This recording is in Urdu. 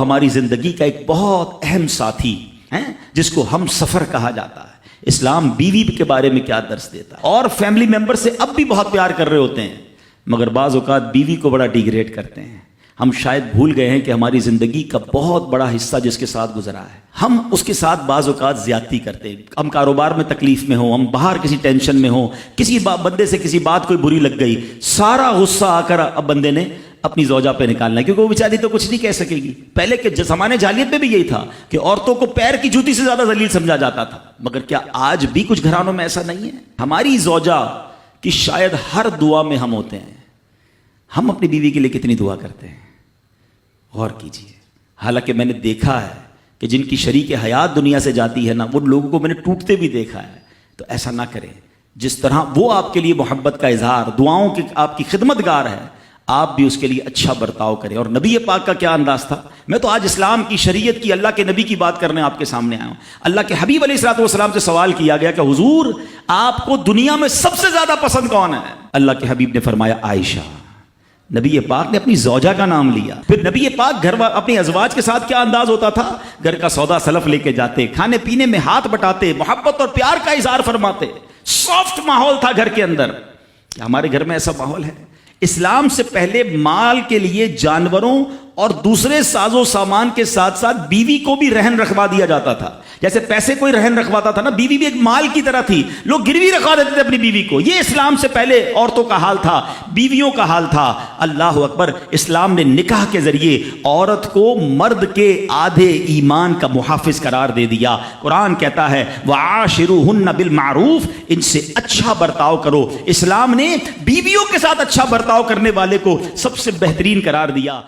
ہماری زندگی کا ایک بہت اہم ساتھی ہے جس کو ہم سفر کہا جاتا ہے۔ اسلام بیوی کے بارے میں کیا درس دیتا ہے؟ اور فیملی ممبر سے اب بھی بہت پیار کر رہے ہوتے ہیں، مگر بعض اوقات بیوی کو بڑا ڈیگریڈ کرتے ہیں۔ ہم شاید بھول گئے ہیں کہ ہماری زندگی کا بہت بڑا حصہ جس کے ساتھ گزرا ہے، ہم اس کے ساتھ بعض اوقات زیادتی کرتے ہیں۔ ہم کاروبار میں تکلیف میں ہوں، ہم باہر کسی ٹینشن میں ہوں، کسی بندے سے کسی بات کوئی بری لگ گئی، سارا غصہ آ کر اب بندے نے اپنی زوجہ پہ نکالنا ہے، کیونکہ وہ بیچاری تو کچھ نہیں کہہ سکے گی۔ پہلے کے زمانے جاہلیت میں بھی یہی تھا کہ عورتوں کو پیر کی جوتی سے زیادہ ذلیل سمجھا جاتا تھا، مگر کیا آج بھی کچھ گھرانوں میں ایسا نہیں ہے؟ ہماری زوجہ کی شاید ہر دعا میں ہم ہوتے ہیں۔ ہم اپنی بیوی کے لیے کتنی دعا کرتے ہیں، غور کیجئے۔ حالانکہ میں نے دیکھا ہے کہ جن کی شریک حیات دنیا سے جاتی ہے نا، وہ لوگوں کو میں نے ٹوٹتے بھی دیکھا ہے۔ تو ایسا نہ کریں، جس طرح وہ آپ کے لیے محبت کا اظہار، دعاؤں کی آپ کی خدمت گار ہے، آپ بھی اس کے لیے اچھا برتاؤ کریں۔ اور نبی پاک کا کیا انداز تھا؟ میں تو آج اسلام کی شریعت کی، اللہ کے نبی کی بات کرنے آپ کے سامنے آیا ہوں۔ اللہ کے حبیب علیہ الصلوۃ والسلام سے سوال کیا گیا کہ حضور آپ کو دنیا میں سب سے زیادہ پسند کون ہے؟ اللہ کے حبیب نے فرمایا عائشہ۔ نبی پاک نے اپنی زوجہ کا نام لیا۔ پھر نبی پاک گھر اپنی ازواج کے ساتھ کیا انداز ہوتا تھا؟ گھر کا سودا سلف لے کے جاتے، کھانے پینے میں ہاتھ بٹاتے، محبت اور پیار کا اظہار فرماتے۔ سافٹ ماحول تھا گھر کے اندر۔ کیا ہمارے گھر میں ایسا ماحول ہے؟ اسلام سے پہلے مال کے لیے جانوروں اور دوسرے ساز و سامان کے ساتھ ساتھ بیوی کو بھی رہن رکھوا دیا جاتا تھا۔ جیسے پیسے کوئی رہن رکھواتا تھا نا، بیوی بھی ایک مال کی طرح تھی، لوگ گروی رکھوا دیتے تھے اپنی بیوی کو۔ یہ اسلام سے پہلے عورتوں کا حال تھا، بیویوں کا حال تھا۔ اللہ اکبر! اسلام نے نکاح کے ذریعے عورت کو مرد کے آدھے ایمان کا محافظ قرار دے دیا۔ قرآن کہتا ہے وَعَاشِرُوهُنَّ بِالْمَعْرُوفِ، ان سے اچھا برتاؤ کرو۔ اسلام نے بیویوں کے ساتھ اچھا برتاؤ کرنے والے کو سب سے بہترین قرار دیا۔